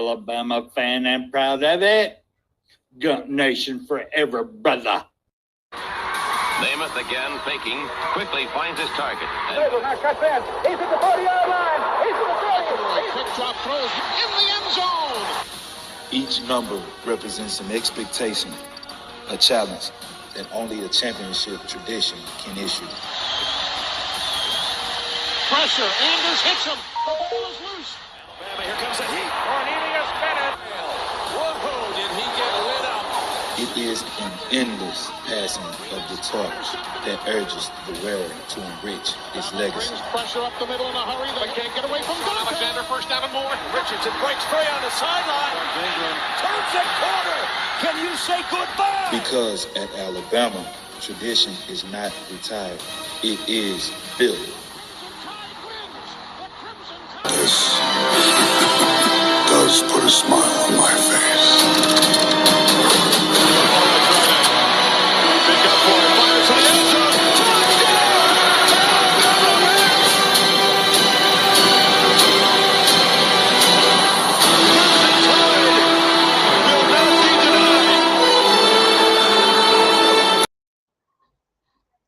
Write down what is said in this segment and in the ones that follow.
Alabama fan and proud of it. Gun Nation forever, brother. Namath again faking, quickly finds his target. Now cuts in. He's at the 40-yard line. He's at the 30. Quick drop throws in the end zone. Each number represents an expectation, a challenge that only a championship tradition can issue. Pressure. Anders hits him. The ball is loose. Alabama, here comes the heat. Cornelius Bennett. Whoa, did he get lit up? It is an endless passing of the torch that urges the wearer to enrich his legacy. Brings pressure up the middle in a hurry. They can't get away from Dante. Alexander first down and more. Richardson breaks free on the sideline. Turns the corner. Can you say goodbye? Because at Alabama, tradition is not retired. It is built. This does put a smile on my face.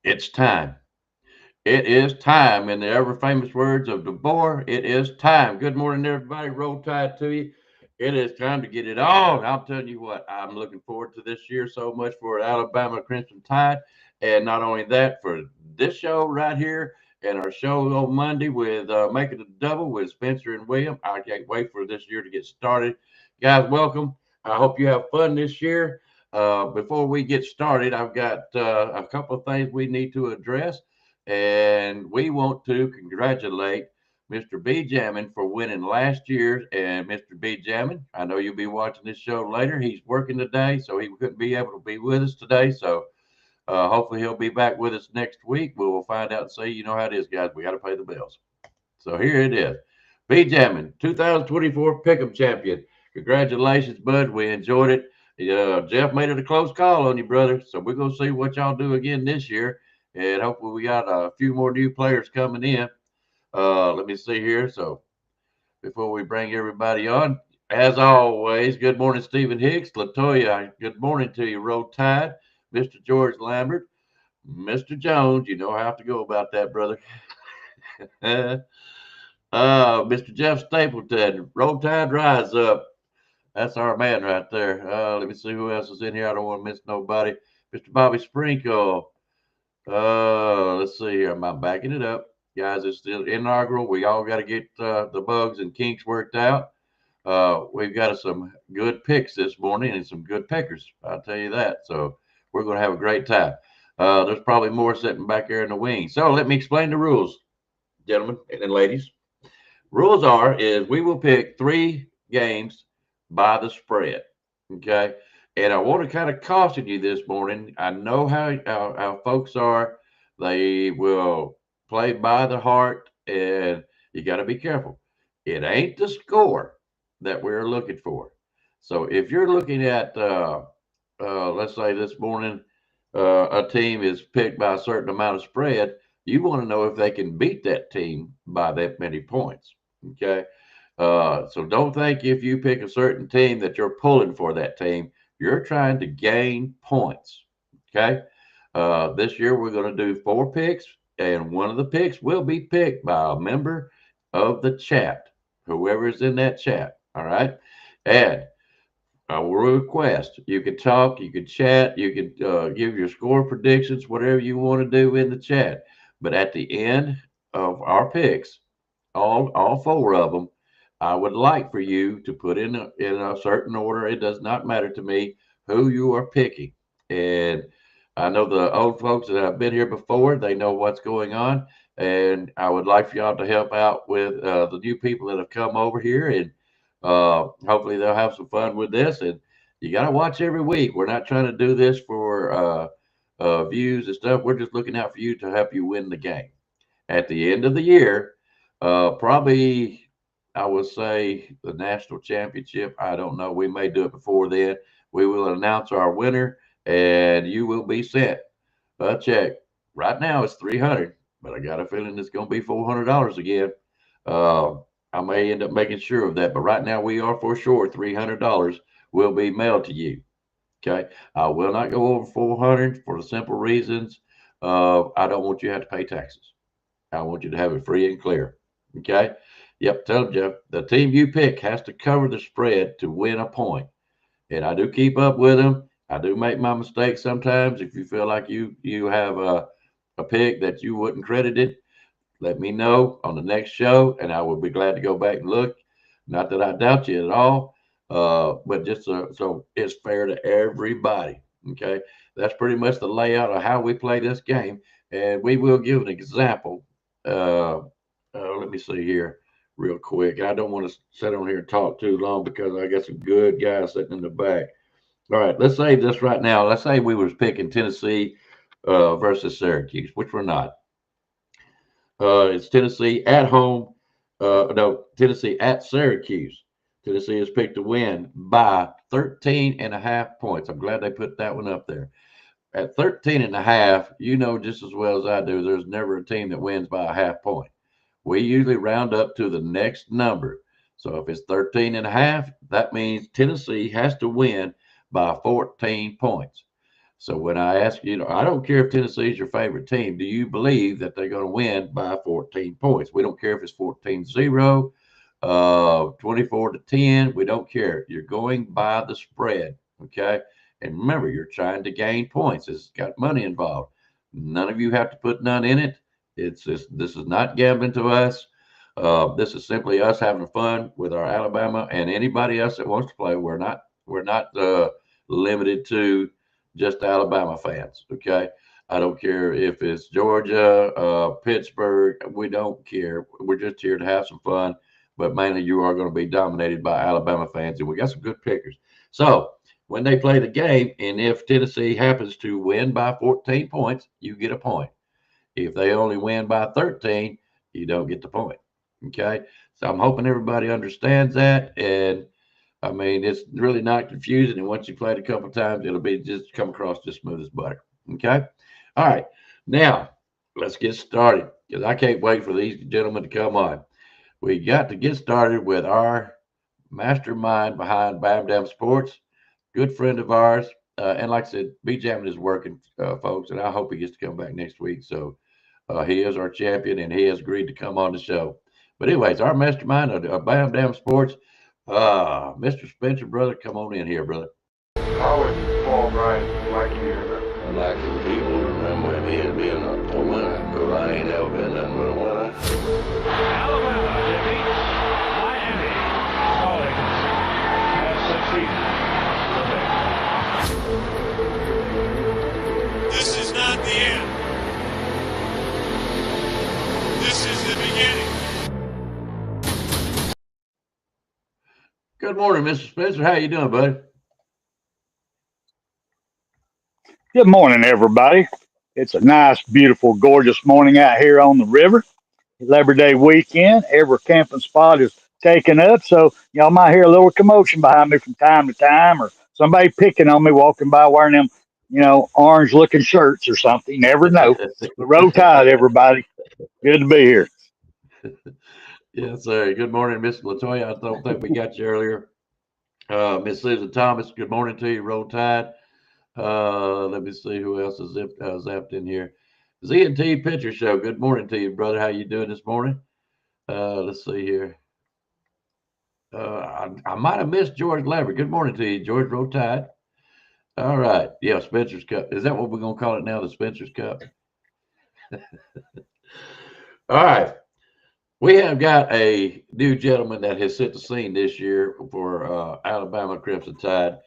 It's time. It is time. In the ever famous words of DeBoer, it is time. Good morning, everybody. Roll Tide to you. It is time to get it on. I'll tell you what, I'm looking forward to this year so much for Alabama Crimson Tide. And not only that, for this show right here and our show on Monday with Making a Double with Spencer and William. I can't wait for this year to get started. Guys, welcome. I hope you have fun this year. Before we get started, I've got a couple of things we need to address. And we want to congratulate Mr. B. Jammin for winning last year. And Mr. B. Jammin, I know you'll be watching this show later. He's working today, so he couldn't be able to be with us today. So hopefully he'll be back with us next week. We will find out and see. You know how it is, guys. We got to pay the bills. So here it is. B. Jammin, 2024 Pickem champion. Congratulations, bud. We enjoyed it. Jeff made it a close call on you, brother. So we're going to see what y'all do again this year. And hopefully we got a few more new players coming in. Let me see here. So before we bring everybody on, as always, good morning, Stephen Hicks. Latoya, good morning to you, Roll Tide. Mr. George Lambert. Mr. Jones, you know how I have to go about that, brother. Mr. Jeff Stapleton, Roll Tide Rise Up. That's our man right there. Let me see who else is in here. I don't want to miss nobody. Mr. Bobby Sprinkle. Let's see here. Am I backing it up? Guys, it's still inaugural. We all got to get the bugs and kinks worked out. We've got some good picks this morning and some good pickers. I'll tell you that. So we're going to have a great time. There's probably more sitting back there in the wings. So let me explain the rules, gentlemen and ladies. Rules is we will pick 3 games by the spread. Okay. And I want to kind of caution you this morning. I know how folks are. They will play by the heart, and you got to be careful. It ain't the score that we're looking for. So if you're looking at, let's say this morning, a team is picked by a certain amount of spread, you want to know if they can beat that team by that many points. Okay. So don't think if you pick a certain team that you're pulling for that team. You're trying to gain points. Okay. This year we're going to do 4 picks, and one of the picks will be picked by a member of the chat, whoever's in that chat. All right. And I will request you can talk, you can chat, you can give your score predictions, whatever you want to do in the chat. But at the end of our picks, all 4 of them, I would like for you to put in a certain order. It does not matter to me who you are picking. And I know the old folks that have been here before, they know what's going on. And I would like for y'all to help out with the new people that have come over here. And hopefully they'll have some fun with this. And you got to watch every week. We're not trying to do this for views and stuff. We're just looking out for you to help you win the game. At the end of the year, probably I would say the national championship. I don't know. We may do it before then. We will announce our winner, and you will be sent a check. Right now it's $300, but I got a feeling it's going to be $400 again. I may end up making sure of that, but right now we are for sure $300 will be mailed to you. Okay, I will not go over 400 for the simple reasons I don't want you to have to pay taxes. I want you to have it free and clear. Okay. Yep. Tell Jeff, the team you pick has to cover the spread to win a point. And I do keep up with them. I do make my mistakes sometimes. If you feel like you have a pick that you wouldn't credit it, let me know on the next show, and I will be glad to go back and look. Not that I doubt you at all, but just so it's fair to everybody. Okay. That's pretty much the layout of how we play this game. And we will give an example. Let me see here real quick. I don't want to sit on here and talk too long because I got some good guys sitting in the back. All right, let's say this right now. Let's say we was picking Tennessee versus Syracuse, which we're not. It's Tennessee at home. No, Tennessee at Syracuse. Tennessee is picked to win by 13.5 points. I'm glad they put that one up there. At 13.5, you know just as well as I do, there's never a team that wins by a half point. We usually round up to the next number. So if it's 13.5, that means Tennessee has to win by 14 points. So when I ask you, I don't care if Tennessee is your favorite team. Do you believe that they're going to win by 14 points? We don't care if it's 14-0, 24-10. We don't care. You're going by the spread, okay? And remember, you're trying to gain points. It's got money involved. None of you have to put none in it. This is not gambling to us. This is simply us having fun with our Alabama and anybody else that wants to play. We're not limited to just Alabama fans. Okay. I don't care if it's Georgia, Pittsburgh. We don't care. We're just here to have some fun. But mainly you are going to be dominated by Alabama fans. And we got some good pickers. So when they play the game, and if Tennessee happens to win by 14 points, you get a point. If they only win by 13, you don't get the point. Okay. So I'm hoping everybody understands that. And I mean, it's really not confusing. And once you play it a couple of times, it'll be just come across just smooth as butter. Okay. All right. Now let's get started because I can't wait for these gentlemen to come on. We got to get started with our mastermind behind BAMA Sports, good friend of ours. And like I said, B-Jamin is working, folks, and I hope he gets to come back next week. So he is our champion, and he has agreed to come on the show. But anyways, our mastermind of BAMA Sports, Mr. Spencer, brother, come on in here, brother. How would Paul Bryant like you here? I'd like for people to remember me as being a winner, because I ain't ever been nothing but a winner. Alabama defeats Miami. Collins has succeeded. This is not the end. This is the beginning. Good morning, Mr. Spencer. How you doing, buddy? Good morning, everybody. It's a nice, beautiful, gorgeous morning out here on the river. Labor Day weekend. Every camping spot is taken up, so y'all might hear a little commotion behind me from time to time, or somebody picking on me walking by wearing them, orange-looking shirts or something. You never know. But roll tide, everybody. Good to be here. Yes, sir. Good morning, Miss Latoya. I don't think we got you earlier. Miss Susan Thomas, good morning to you. Roll Tide. Let me see who else is zapped in here. Z&T Pitcher Show. Good morning to you, brother. How you doing this morning? Let's see here. I might have missed George Lambert. Good morning to you, George. Roll Tide. All right. Yeah, Spencer's Cup. Is that what we're going to call it now, the Spencer's Cup? All right. We have got a new gentleman that has set the scene this year for Alabama Crimson Tide.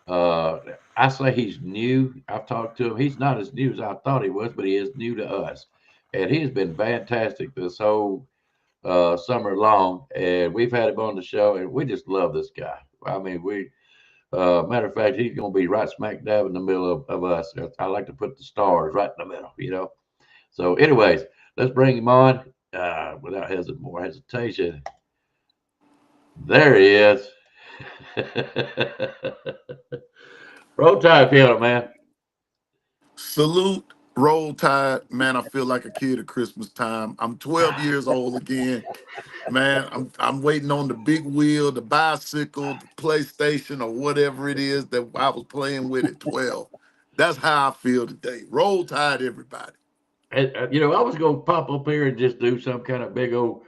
I say he's new. I've talked to him. He's not as new as I thought he was, but he is new to us. And he has been fantastic this whole summer long. And we've had him on the show, and we just love this guy. I mean, matter of fact, he's going to be right smack dab in the middle of us. I like to put the stars right in the middle, So anyways, let's bring him on without more hesitation. There he is. Roll Tide, piano, man. Salute, Roll Tide. Man, I feel like a kid at Christmas time. I'm 12 years old again. Man, I'm waiting on the big wheel, the bicycle, the PlayStation, or whatever it is that I was playing with at 12. That's how I feel today. Roll Tide, everybody. And, I was going to pop up here and just do some kind of big old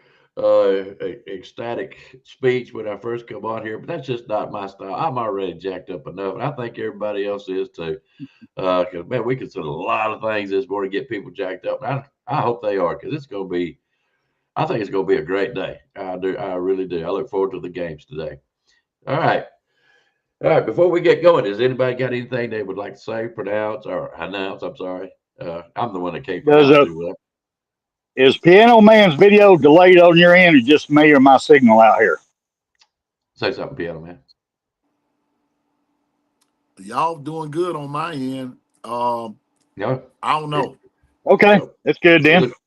ecstatic speech when I first come on here, but that's just not my style. I'm already jacked up enough, and I think everybody else is too. Because man, we consider a lot of things this morning to get people jacked up. I hope they are, because it's going to be. I think it's going to be a great day. I do. I really do. I look forward to the games today. All right. All right. Before we get going, does anybody got anything they would like to say, pronounce, or announce? I'm sorry. I'm the one that can't Does pronounce too well. is Piano Man's video delayed on your end, or just me or my signal out here? Say something, Piano Man. Y'all doing good on my end. No. I don't know. Okay, So that's good it then. looks.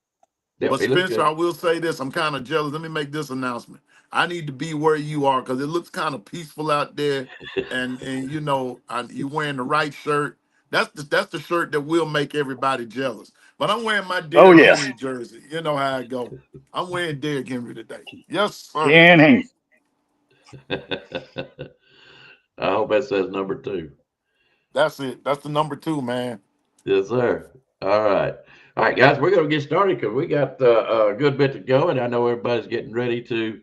Yeah, But it looks Spencer, I good. will say this. I'm kind of jealous. Let me make this announcement. I need to be where you are because it looks kind of peaceful out there. And you wearing the right shirt. That's the shirt that will make everybody jealous. But I'm wearing my Oh Derrick yes, Henry jersey. You know how I go. I'm wearing Derrick Henry today. Yes, sir. can he? I hope that says number 2. That's it. That's the number 2, man. Yes, sir. All right. All right, guys, we're going to get started because we got a good bit to go, and I know everybody's getting ready to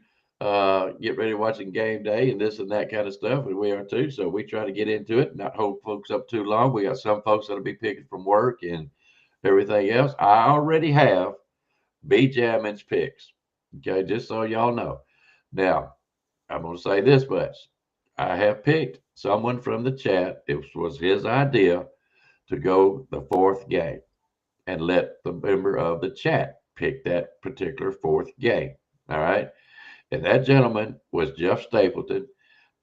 get ready watching game day and this and that kind of stuff, and we are too. So we try to get into it, not hold folks up too long. We got some folks that'll be picking from work and everything else. I already have B Jammin's picks. Okay, just so y'all know. Now, I'm going to say this much. I have picked someone from the chat. It was his idea to go the 4th game and let the member of the chat pick that particular 4th game. All right. And that gentleman was Jeff Stapleton.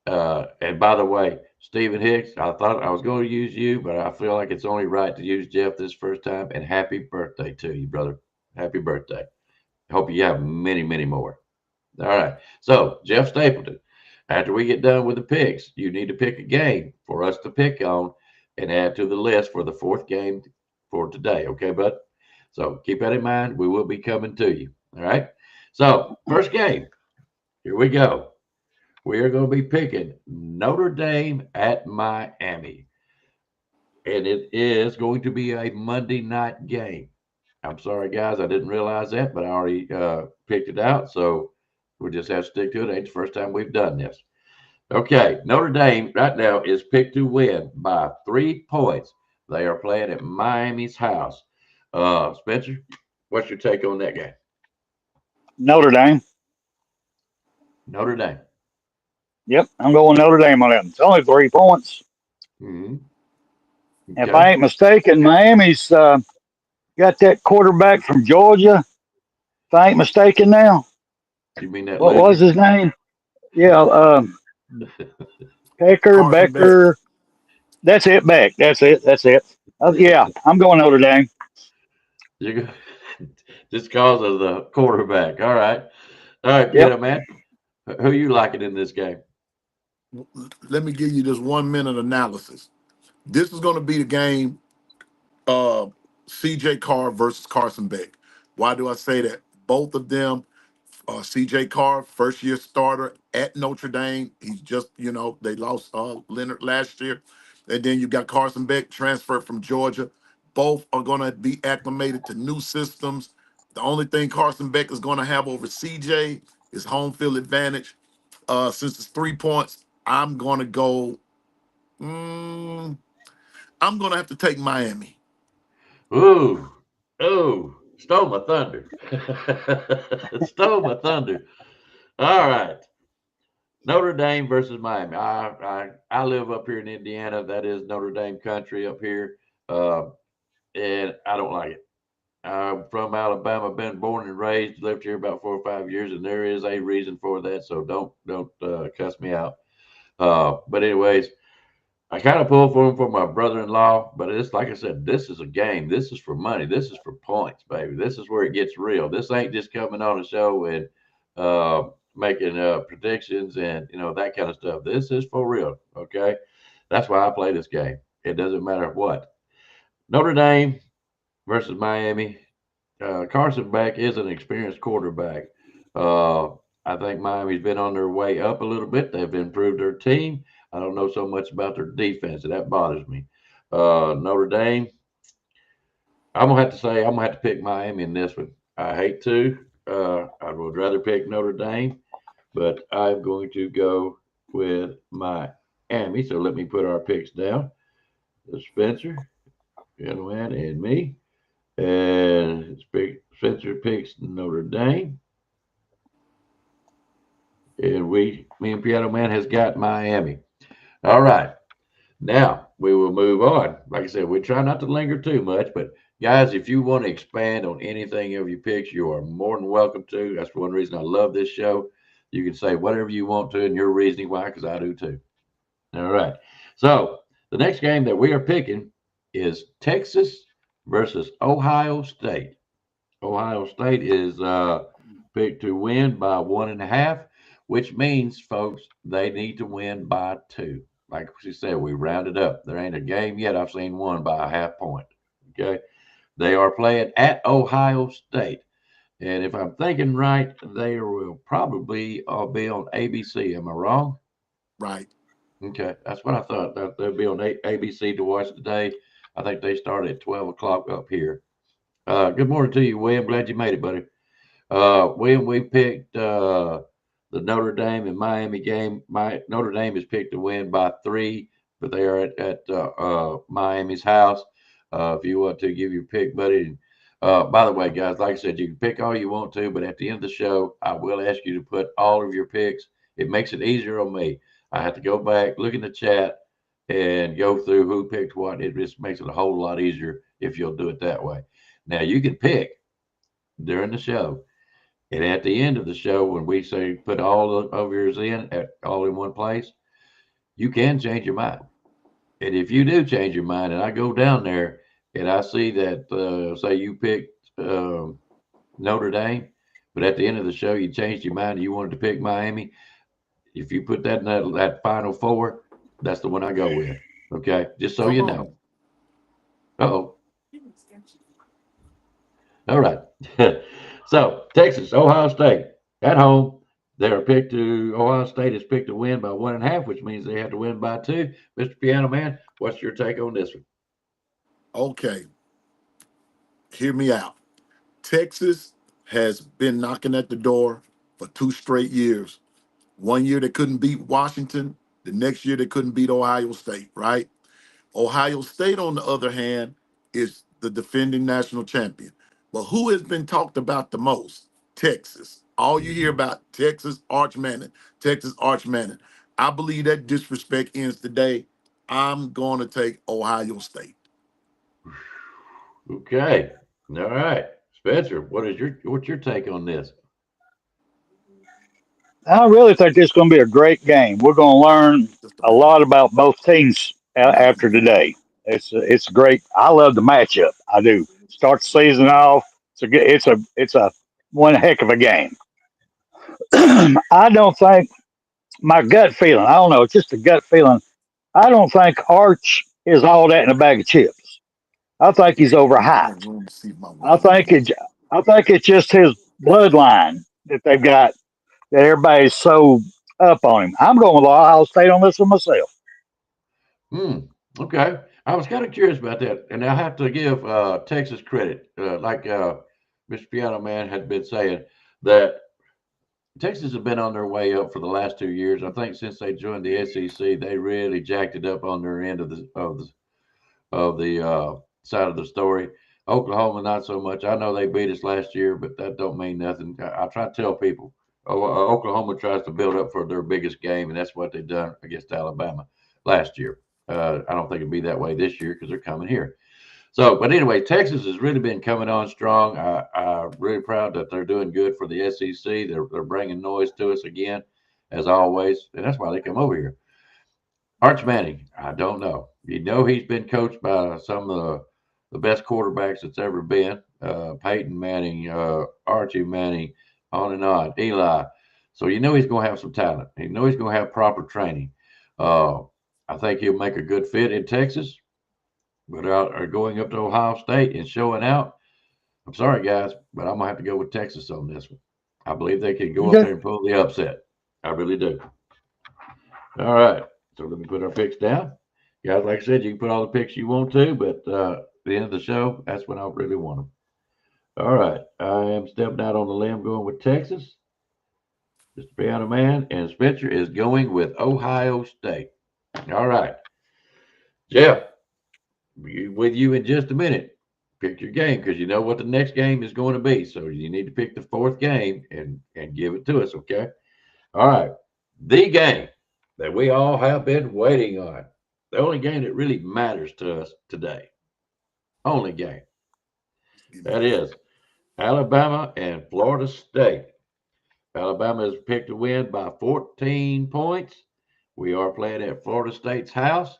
And by the way, Stephen Hicks, I thought I was going to use you, but I feel like it's only right to use Jeff this first time. And happy birthday to you, brother. Happy birthday. Hope you have many, many more. All right. So, Jeff Stapleton, after we get done with the picks, you need to pick a game for us to pick on and add to the list for the 4th game for today. Okay, bud? So, keep that in mind. We will be coming to you. All right. So, first game. Here we go. We are going to be picking Notre Dame at Miami. And it is going to be a Monday night game. I'm sorry, guys. I didn't realize that, but I already picked it out. So, we'll just have to stick to it. Ain't the first time we've done this. Okay, Notre Dame right now is picked to win by 3 points. They are playing at Miami's house. Spencer, what's your take on that game? Notre Dame. Notre Dame. Yep, I'm going Notre Dame on that. It's only 3 points. Mm-hmm. If I Okay. ain't mistaken, Miami's got that quarterback from Georgia. If I ain't mistaken now, You mean that what was loser? his name? Yeah, Carson Beck. Becker. That's it, Beck. That's it. That's it. Yeah, I'm going Notre Dame. You go, just because of the quarterback. All right. All right, Yep. Piano Man. Who you liking in this game? Let me give you this 1 minute analysis. This is going to be the game. CJ Carr versus Carson Beck. Why do I say that? Both of them, CJ Carr, first year starter at Notre Dame. He's just, they lost Leonard last year. And then you got Carson Beck transferred from Georgia. Both are going to be acclimated to new systems. The only thing Carson Beck is going to have over CJ is home field advantage. Since it's 3 points, I'm going to go, I'm going to have to take Miami. Ooh. Oh, stole my thunder. Stole my thunder. All right. Notre Dame versus Miami. I live up here in Indiana. That is Notre Dame country up here, and I don't like it. I'm from Alabama, been born and raised, lived here about 4 or 5 years, and there is a reason for that. So don't cuss me out. But anyways, I kind of pull for him for my brother-in-law, but it's like I said, this is a game. This is for money. This is for points, baby. This is where it gets real. This ain't just coming on a show and making predictions and that kind of stuff. This is for real. Okay, that's why I play this game. It doesn't matter what. Notre Dame versus Miami. Carson Beck is an experienced quarterback, I think Miami's been on their way up a little bit. They've improved their team. I don't know so much about their defense, and that bothers me. Notre Dame, I'm gonna have to say I'm gonna have to pick Miami in this one. I hate to. I would rather pick Notre Dame, but I'm going to go with Miami. So let me put our picks down. Spencer, Gentleman, and me. And Spencer picks Notre Dame. And me and Piano Man has got Miami. All right. Now we will move on. Like I said, we try not to linger too much, but guys, if you want to expand on anything of your picks, you are more than welcome to. That's one reason I love this show. You can say whatever you want to and your reasoning why, because I do too. All right. So the next game that we are picking is Texas versus Ohio State. Ohio State is picked to win by 1.5, which means, folks, they need to win by 2. Like she said, we rounded up. There ain't a game yet I've seen won by a half point. Okay. They are playing at Ohio State. And if I'm thinking right, they will probably be on ABC. Am I wrong? Right. Okay. That's what I thought. That they'll be on ABC to watch today. I think they start at 12 o'clock up here. Good morning to you, William. Glad you made it, buddy. William, we picked the Notre Dame and Miami game. Notre Dame is picked to win by 3, but they are at Miami's house. If you want to give your pick, buddy. By the way, guys, like I said, you can pick all you want to, but at the end of the show, I will ask you to put all of your picks. It makes it easier on me. I have to go back, look in the chat, and go through who picked what. It just makes it a whole lot easier if you'll do it that way. Now, you can pick during the show. And at the end of the show, when we say put all of yours all in one place, you can change your mind. And if you do change your mind, and I go down there and I see that, say you picked Notre Dame, but at the end of the show you changed your mind and you wanted to pick Miami, if you put that in that final 4, that's the one I go with. Okay, just so you know. Uh-oh. All right. So Texas, Ohio State at home. Ohio State is picked to win by 1.5, which means they have to win by 2. Mr. Piano Man, what's your take on this one? Okay. Hear me out. Texas has been knocking at the door for 2 straight years. One year they couldn't beat Washington. The next year they couldn't beat Ohio State, right? Ohio State, on the other hand, is the defending national champion. But who has been talked about the most? Texas. All you hear about Texas Arch Manning, Texas Arch Manning. I believe that disrespect ends today. I'm going to take Ohio State. Okay. All right. Spencer, what's your take on this? I really think this is going to be a great game. We're going to learn Just a a minute. lot about both teams after today. It's great. I love the matchup. I do. Start the season off. It's a one heck of a game. I don't think my gut feeling. I don't know. It's just a gut feeling. I don't think Arch is all that in a bag of chips. I think he's I'm in overhyped. room to see if my I water think leak. it. I think it's just his bloodline that they've got that everybody's so up on him. I'm going with Ohio State on this one myself. Hmm. Okay. I was kind of curious about that, and I have to give Texas credit, like Mr. Piano Man had been saying, that Texas has been on their way up for the last 2 years. I think since they joined the SEC, they really jacked it up on their end of the side of the story. Oklahoma, not so much. I know they beat us last year, but that don't mean nothing. I try to tell people, Oklahoma tries to build up for their biggest game, and that's what they've done against Alabama last year. I don't think it'll be that way this year because they're coming here. So, but anyway, Texas has really been coming on strong. I'm really proud that they're doing good for the SEC. They're bringing noise to us again, as always, and that's why they come over here. Arch Manning, I don't know. You know he's been coached by some of the best quarterbacks that's ever been. Peyton Manning, Archie Manning, on and on. Eli. So you know he's going to have some talent. You know he's going to have proper training. Uh, I think he'll make a good fit in Texas. But going up to Ohio State and showing out, I'm sorry, guys, but I'm going to have to go with Texas on this one. I believe they can go up there and pull the upset. I really do. All right. So let me put our picks down. Guys, like I said, you can put all the picks you want to, but the end of the show, that's when I really want them. All right. I am stepping out on the limb going with Texas. Mr. Piano Man, and Spencer is going with Ohio State. All right. Jeff, with you in just a minute. Pick your game because you know what the next game is going to be. So you need to pick the fourth game and give it to us, okay? All right. The game that we all have been waiting on. The only game that really matters to us today. Only game. That is Alabama and Florida State. Alabama has picked to win by 14 points. We are playing at Florida State's house.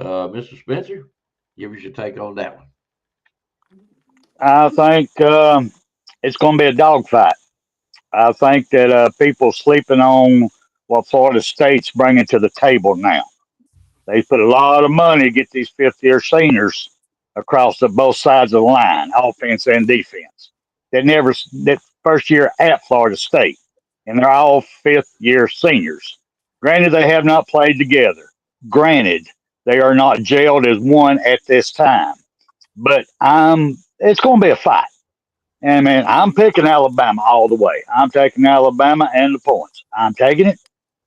Mr. Spencer, give us your take on that one. I think it's going to be a dogfight. I think that people sleeping on what Florida State's bringing to the table now. They put a lot of money to get these fifth-year seniors across the both sides of the line, offense and defense. That first year at Florida State, and they're all fifth-year seniors. Granted, they have not played together. Granted, they are not jailed as one at this time. But it's going to be a fight. And man, I'm picking Alabama all the way. I'm taking Alabama and the points. I'm taking it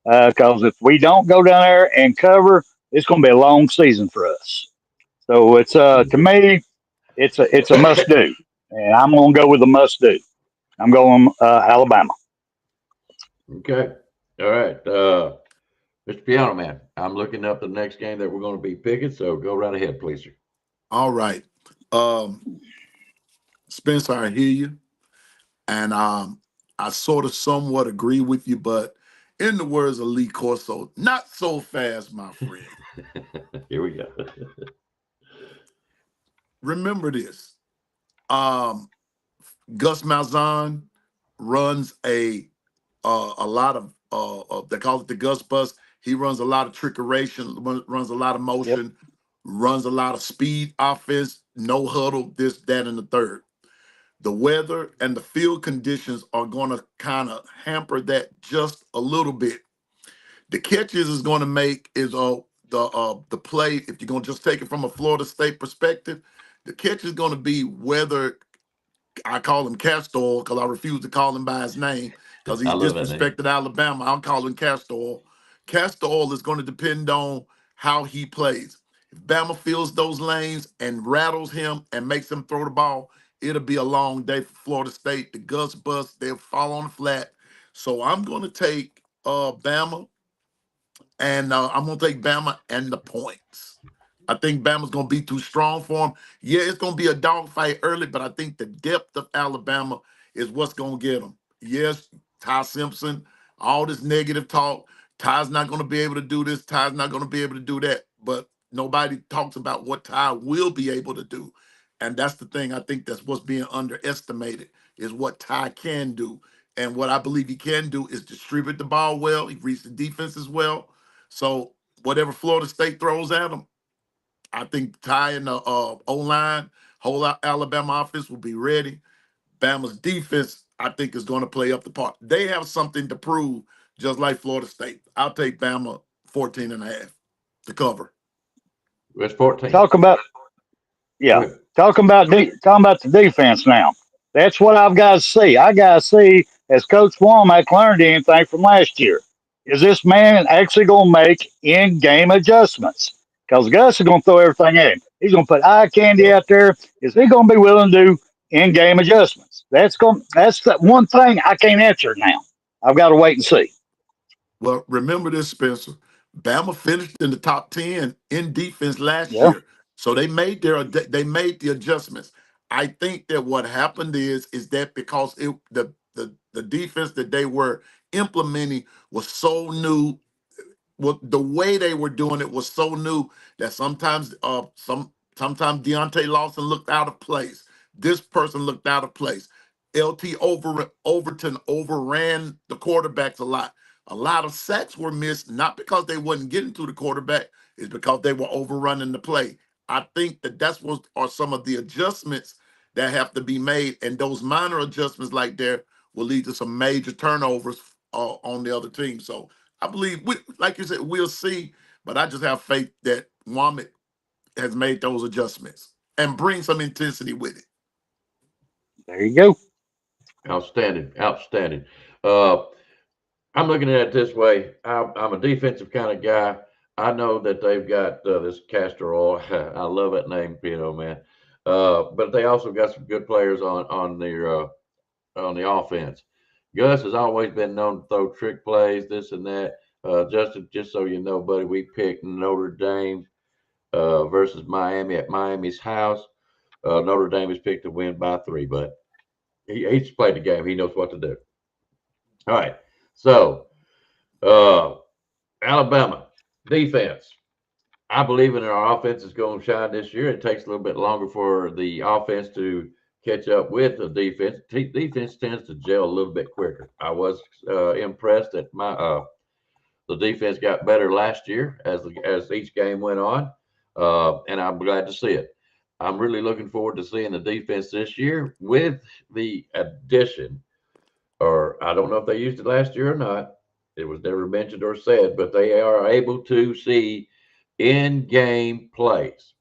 because if we don't go down there and cover, it's going to be a long season for us. So it's to me, it's a must do, and I'm going to go with a must do. I'm going Alabama. Okay. All right. Mr. Piano Man, I'm looking up the next game that we're going to be picking, so go right ahead, please, sir. All right. Spencer, I hear you. And I sort of somewhat agree with you, but in the words of Lee Corso, not so fast, my friend. Here we go. Remember this. Gus Malzahn runs a lot of they call it the Gus bus. He runs a lot of trickeration, runs a lot of Yep. motion, runs a lot of speed offense, no huddle, this, that, and the third. The weather and the field conditions are going to kind of hamper that just a little bit. The catches is going to make is the play. If you're going to just take it from a Florida State perspective, the catch is going to be whether I call him Castor because I refuse to call him by his name because I he's love that name. disrespected Alabama. I'm calling Castor. Castor is going to depend on how he plays. If Bama fills those lanes and rattles him and makes him throw the ball, it'll be a long day for Florida State. The Gus bus, they'll fall on the flat. So I'm going to take Bama, and I'm going to take Bama and the points. I think Bama's going to be too strong for him. Yeah, it's going to be a dogfight early, but I think the depth of Alabama is what's going to get them. Yes, Ty Simpson, all this negative talk. Ty's not going to be able to do this. Ty's not going to be able to do that. But nobody talks about what Ty will be able to do. And that's the thing. I think that's what's being underestimated is what Ty can do. And what I believe he can do is distribute the ball well. He reads the defense as well. So whatever Florida State throws at him, I think Ty and the O-line, whole Alabama offense will be ready. Bama's defense, I think, is going to play up the part. They have something to prove, just like Florida State. I'll take Bama 14 and a half to cover. It's 14. Talk about Go Yeah, ahead. talking about the defense now. That's what I've got to see. I got to see has Coach Womack learned anything from last year. Is this man actually going to make in-game adjustments? Because Gus is going to throw everything at him. He's going to put eye candy out there. Is he going to be willing to do in-game adjustments? That's the one thing I can't answer now. I've got to wait and see. Well, remember this, Spencer. Bama finished in the top 10 in defense last Yeah. year. So they made the adjustments. I think that what happened is that because the defense that they were implementing was so new, the way they were doing it was so new that sometimes Deontay Lawson looked out of place. This person looked out of place. Overton overran the quarterbacks a lot. A lot of sacks were missed, not because they wasn't getting to the quarterback, it's because they were overrunning the play. I think that's what are some of the adjustments that have to be made, and those minor adjustments like there will lead to some major turnovers on the other team. So I believe, like you said, we'll see. But I just have faith that Womit has made those adjustments and bring some intensity with it. There you go. Outstanding, outstanding. Uh, I'm looking at it this way. I'm a defensive kind of guy. I know that they've got this castor oil. I love that name, man. But they also got some good players on the offense. Gus has always been known to throw trick plays, this and that. Justin, just so you know, buddy, we picked Notre Dame versus Miami at Miami's house. Notre Dame is picked to win by 3, but he's played the game. He knows what to do. All right. So, Alabama defense. I believe in our offense is going to shine this year. It takes a little bit longer for the offense to catch up with the defense. Defense tends to gel a little bit quicker. I was impressed that the defense got better last year as each game went on, and I'm glad to see it. I'm really looking forward to seeing the defense this year with the addition, or I don't know if they used it last year or not. It was never mentioned or said, but they are able to see in-game plays,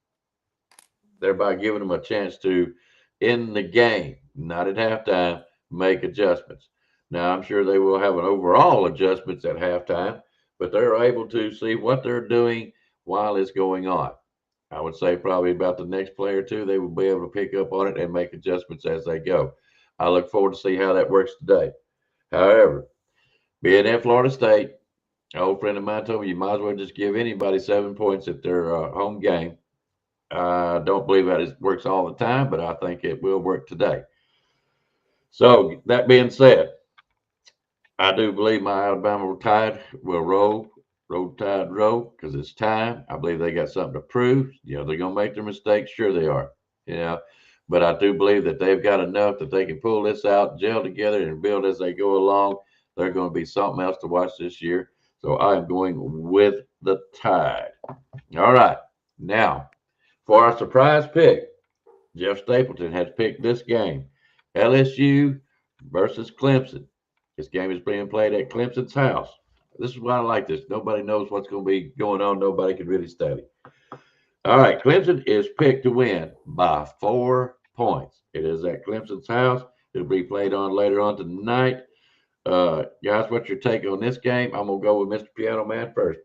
thereby giving them a chance to, in the game, not at halftime, make adjustments. Now, I'm sure they will have an overall adjustments at halftime, but they're able to see what they're doing while it's going on. I would say probably about the next play or two, they will be able to pick up on it and make adjustments as they go. I look forward to see how that works today. However, being at Florida State, an old friend of mine told me you might as well just give anybody 7 points at their home game. I don't believe that it works all the time, but I think it will work today. So that being said, I do believe my Alabama Tide will roll Tide roll, because it's time. I believe they got something to prove. They're going to make their mistakes. Sure they are. But I do believe that they've got enough that they can pull this out, gel together, and build as they go along. They're going to be something else to watch this year. So I am going with the Tide. All right. Now, for our surprise pick, Jeff Stapleton has picked this game, LSU versus Clemson. This game is being played at Clemson's house. This is why I like this. Nobody knows what's going to be going on. Nobody can really study. All right. Clemson is picked to win by 4 points. It is at Clemson's house. It'll be played on later on tonight. Guys, what's your take on this game? I'm going to go with Mr. Piano Man first.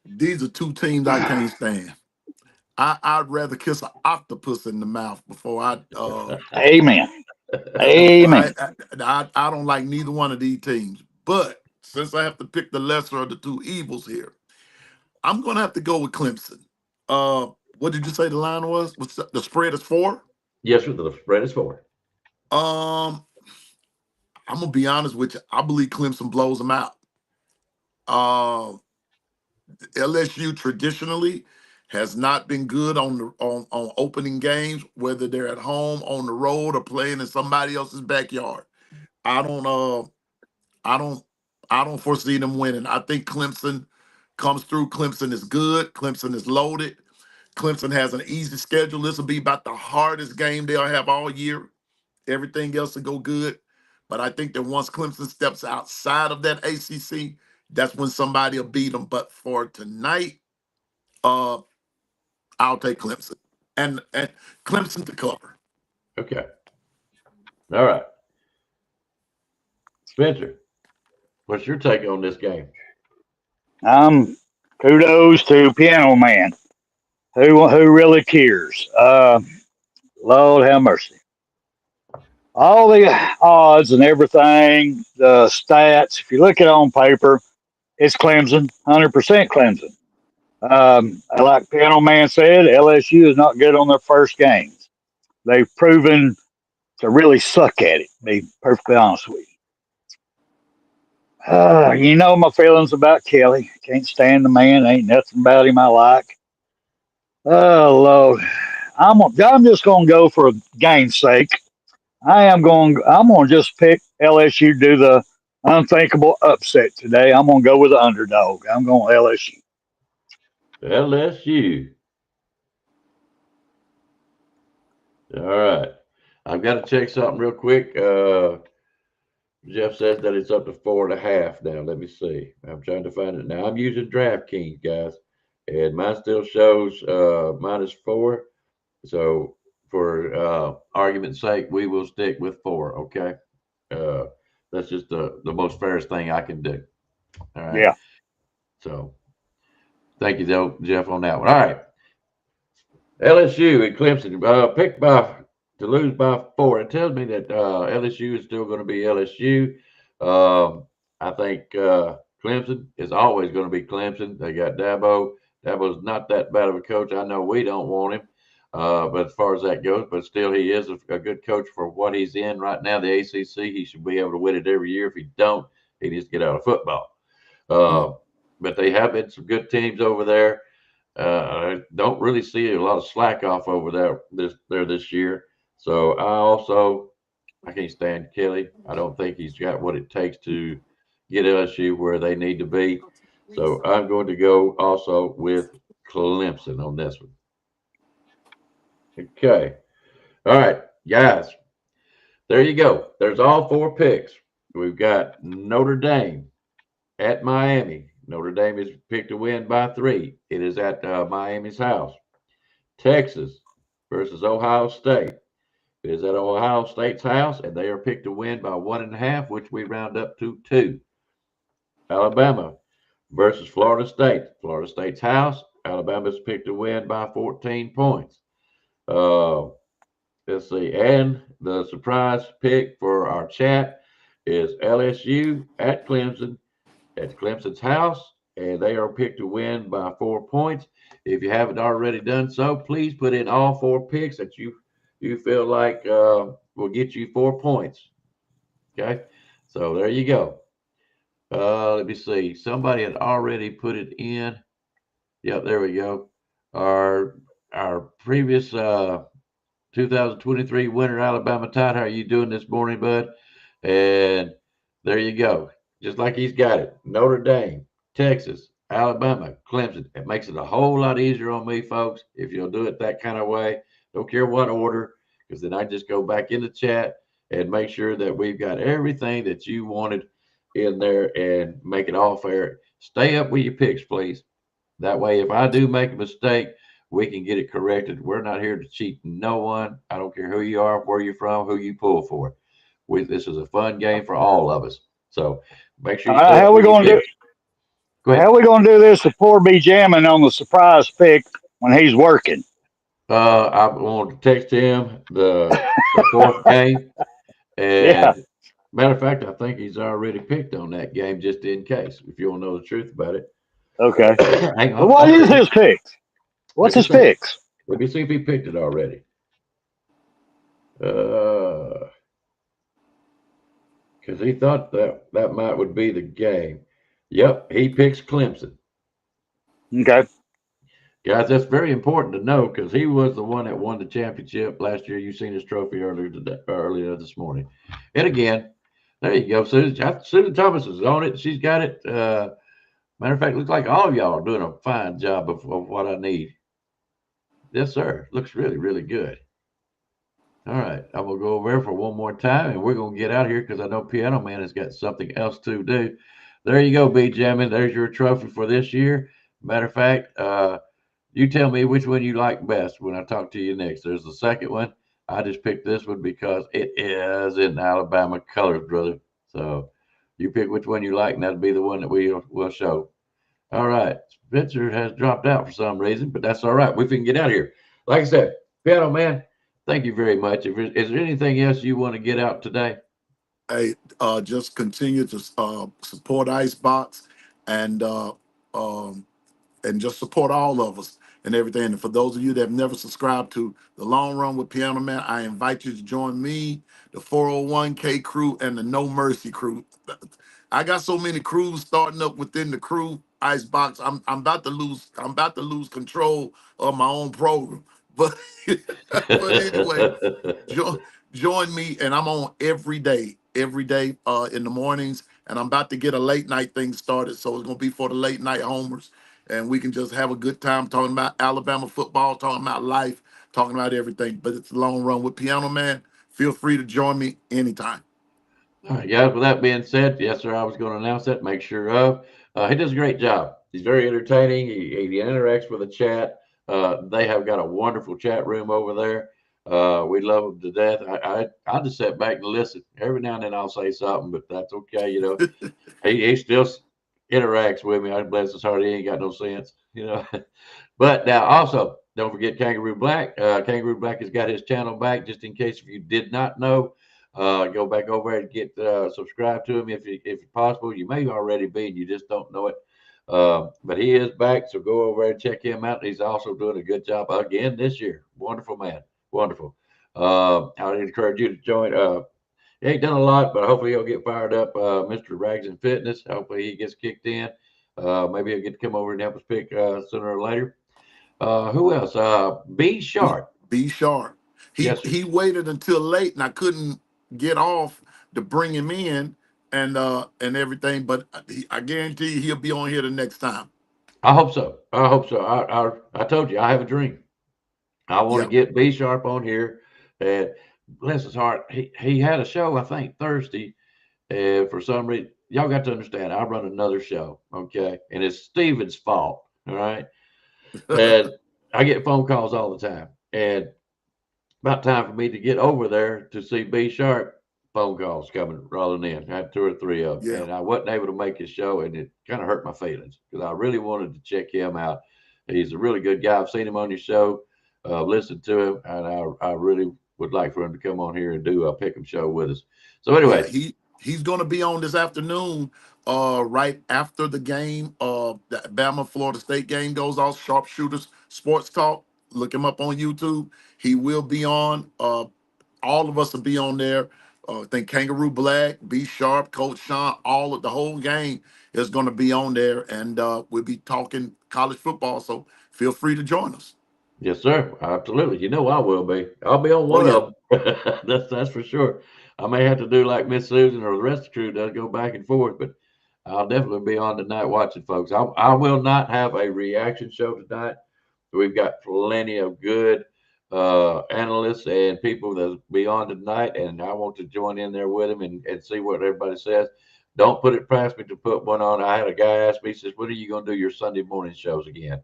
These are two teams I can't stand. I'd rather kiss an octopus in the mouth before I. Amen. Amen. I don't like neither one of these teams. But since I have to pick the lesser of the two evils here, I'm going to have to go with Clemson. What did you say the line was? The spread is 4? Yes, sir. The spread is 4. I'm gonna be honest with you. I believe Clemson blows them out. LSU traditionally has not been good on opening games, whether they're at home, on the road, or playing in somebody else's backyard. I don't foresee them winning. I think Clemson comes through. Clemson is good. Clemson is loaded. Clemson has an easy schedule. This will be about the hardest game they'll have all year. Everything else will go good. But I think that once Clemson steps outside of that ACC, that's when somebody will beat them. But for tonight, I'll take Clemson. And Clemson to cover. Okay. All right. Spencer, what's your take on this game? Kudos to Piano Man, who really cares. Lord have mercy. All the odds and everything, the stats, if you look at it on paper, it's Clemson, 100% Clemson. Like Piano Man said, LSU is not good on their first games. They've proven to really suck at it, to be perfectly honest with you. You know my feelings about Kelly. Can't stand the man. Ain't nothing about him I like. Oh, Lord. I'm just going to go for game's sake. I'm going to just pick LSU to do the unthinkable upset today. I'm going to go with the underdog. I'm going LSU. LSU. All right. I've got to check something real quick. Jeff says that it's up to 4.5 now. Let me see. I'm trying to find it now. I'm using DraftKings, guys, and mine still shows -4. So, for argument's sake, we will stick with 4. Okay. Uh, that's just the most fairest thing I can do. All right. Yeah. So, thank you, though, Jeff, on that one. All right. LSU and Clemson picked to lose by 4. It tells me that LSU is still going to be LSU. I think Clemson is always going to be Clemson. They got Dabo. Dabo's not that bad of a coach. I know we don't want him, but as far as that goes, but still, he is a good coach for what he's in right now. The ACC, he should be able to win it every year. If he don't, he needs to get out of football. But they have been some good teams over there. I don't really see a lot of slack off over there this year. So I can't stand Kelly. I don't think he's got what it takes to get LSU where they need to be. So I'm going to go also with Clemson on this one. Okay. All right, guys. There you go. There's all 4 picks. We've got Notre Dame at Miami. Notre Dame is picked to win by 3. It is at Miami's house. Texas versus Ohio State. It is at Ohio State's house, and they are picked to win by 1.5, which we round up to 2. Alabama versus Florida State. Florida State's house. Alabama's picked to win by 14 points. Let's see. And the surprise pick for our chat is LSU at Clemson. At Clemson's house, and they are picked to win by 4 points. If you haven't already done so, please put in all 4 picks that you feel like will get you 4 points. Okay, so there you go. Let me see. Somebody had already put it in. Yep, there we go. Our previous 2023 winner, Alabama Tide. How are you doing this morning, bud? And there you go. Just like he's got it. Notre Dame, Texas, Alabama, Clemson. It makes it a whole lot easier on me, folks, if you'll do it that kind of way. Don't care what order, because then I just go back in the chat and make sure that we've got everything that you wanted in there and make it all fair. Stay up with your picks, please. That way, if I do make a mistake, we can get it corrected. We're not here to cheat no one. I don't care who you are, where you're from, who you pull for. This is a fun game for all of us. So make sure you stay How up we with your going to do? picks. Go ahead. How we going to do this if poor be jamming on the surprise pick when he's working? I want to text him the 4th game. Yeah. And matter of fact, I think he's already picked on that game just in case, if you want to know the truth about it. Okay. Hang But on. what I'll is tell you. his picks? What's Let me his see. picks? Let me see if he picked it already. Because he thought that might would be the game. Yep, he picks Clemson. Okay. Guys, that's very important to know because he was the one that won the championship last year. You've seen his trophy earlier this morning. And again, there you go. Susan Thomas is on it. She's got it. Matter of fact, looks like all of y'all are doing a fine job of what I need. Yes, sir. Looks really, really good. All right. I'm going to go over there for one more time, and we're going to get out of here because I know Piano Man has got something else to do. There you go, B. Jammin. There's your trophy for this year. Matter of fact, you tell me which one you like best when I talk to you next. There's the second one. I just picked this one because it is in Alabama colors, brother. So you pick which one you like, and that'll be the one that we'll show. All right. Spencer has dropped out for some reason, but that's all right. We can get out of here. Like I said, Piano Man, thank you very much. Is there anything else you want to get out today? Hey, just continue to support Icebox and just support all of us and everything. And for those of you that have never subscribed to The Long Run with Piano Man, I invite you to join me, the 401k crew, and the No Mercy crew. I got so many crews starting up within the crew Icebox. I'm about to lose control of my own program. But but anyway, join me, and I'm on every day in the mornings, and I'm about to get a late night thing started. So it's gonna be for the late night homers, and we can just have a good time talking about Alabama football, talking about life, talking about everything. But it's a long run with Piano Man. Feel free to join me anytime. All right, guys, with that being said, yes, sir, I was going to announce that, make sure of. He does a great job. He's very entertaining. He interacts with the chat. They have got a wonderful chat room over there. We love him to death. I just sit back and listen. Every now and then I'll say something, but that's okay. You know, he still interacts with me. I bless his heart. He ain't got no sense, you know. But now also, don't forget Kangaroo Black. Kangaroo Black has got his channel back, just in case if you did not know. Go back over and get subscribed to him if possible. You may already be, and you just don't know it. But he is back, so go over and check him out. He's also doing a good job again this year. Wonderful man, wonderful. I would encourage you to join. He ain't done a lot, but hopefully he'll get fired up. Mr. Rags and Fitness. Hopefully he gets kicked in. Maybe he'll get to come over and help us pick sooner or later. Who else? B Sharp. B Sharp. Yes, sir. He waited until late, and I couldn't get off to bring him in and everything. But I guarantee you he'll be on here the next time. I hope so. I hope so. I told you I have a dream. I want to get B Sharp on here, and bless his heart, he had a show I think Thursday, and for some reason y'all got to understand I run another show, okay, and it's Steven's fault, all right, and I get phone calls all the time, and about time for me to get over there to see B Sharp. Phone calls coming rolling in. I had 2 or 3 of them, and I wasn't able to make his show, and it kind of hurt my feelings because I really wanted to check him out. He's a really good guy. I've seen him on your show, listened to him, and I really would like for him to come on here and do a Pickem show with us. So anyway, he's going to be on this afternoon, right after the game. The Bama Florida State game goes off. Sharpshooters Sports Talk. Look him up on YouTube. He will be on. All of us will be on there. I think Kangaroo Black, B Sharp, Coach Sean, the whole game is going to be on there, and we'll be talking college football. So feel free to join us. Yes, sir. Absolutely. You know I will be. I'll be on one of them. That's for sure. I may have to do like Miss Susan or the rest of the crew does, go back and forth, but I'll definitely be on tonight watching, folks. I will not have a reaction show tonight. We've got plenty of good analysts and people that'll be on tonight, and I want to join in there with them and see what everybody says. Don't put it past me to put one on. I had a guy ask me, he says, when are you going to do your Sunday morning shows again?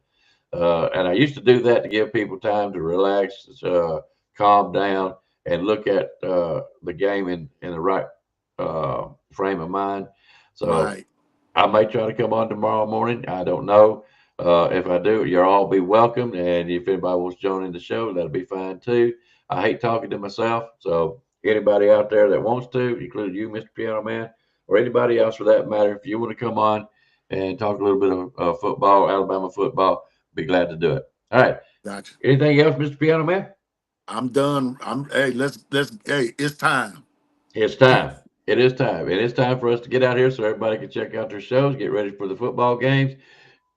And I used to do that to give people time to relax, calm down, and look at the game in the right frame of mind. So I may try to come on tomorrow morning. I don't know. If I do, you'll all be welcome. And if anybody wants to join in the show, that'll be fine too. I hate talking to myself. So anybody out there that wants to, including you, Mr. Piano Man, or anybody else for that matter, if you want to come on and talk a little bit of football, Alabama football, be glad to do it. All right. Gotcha. Anything else, Mr. Piano Man? I'm done. It's time. It's time. It is time. And it's time for us to get out here so everybody can check out their shows, get ready for the football games.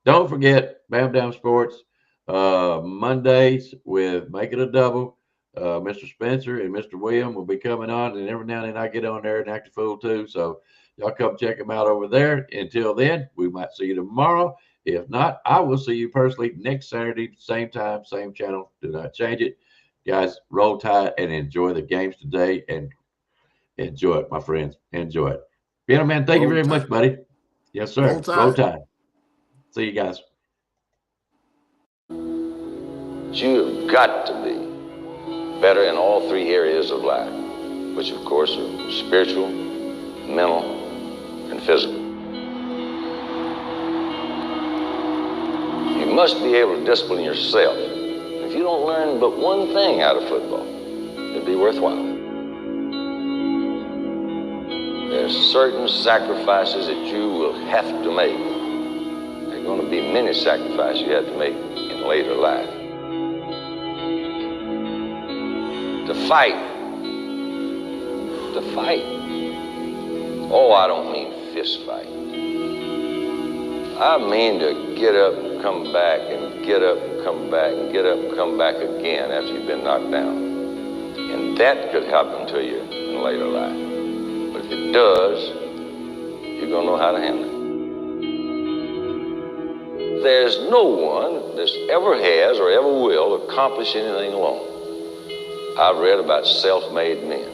Don't forget BAMA Sports Mondays with Make It a Double. Mr. Spencer and Mr. William will be coming on, and every now and then I get on there and act a fool too. So y'all come check them out over there. Until then, we might see you tomorrow. If not, I will see you personally next Saturday, same time, same channel. Do not change it. Guys, roll tide and enjoy the games today, and enjoy it, my friends. Enjoy it. Piano Man, thank you very much, buddy. Yes, sir. Roll tide. See you guys. You've got to be better in all 3 areas of life, which of course are spiritual, mental, and physical. You must be able to discipline yourself. If you don't learn but one thing out of football, it'll be worthwhile. There's certain sacrifices that you will have to make. There are going to be many sacrifices you have to make in later life. To fight. Oh, I don't mean fist fight. I mean to get up and come back and get up and come back and get up and come back again after you've been knocked down. And that could happen to you in later life. But if it does, you're going to know how to handle it. There's no one that ever has or ever will accomplish anything alone. I've read about self-made men.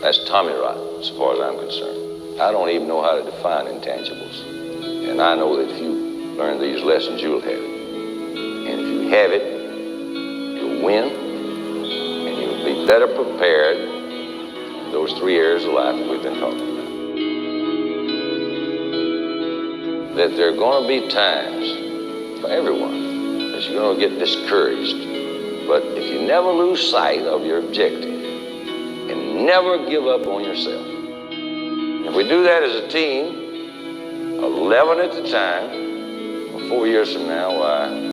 That's Tommy rot, as far as I'm concerned. I don't even know how to define intangibles. And I know that if you learn these lessons, you'll have it. And if you have it, you'll win, and you'll be better prepared in those 3 areas of life that we've been talking about. That there are going to be times for everyone that you're going to get discouraged. But if you never lose sight of your objective and never give up on yourself, if we do that as a team, 11 at a time, 4 years from now, why,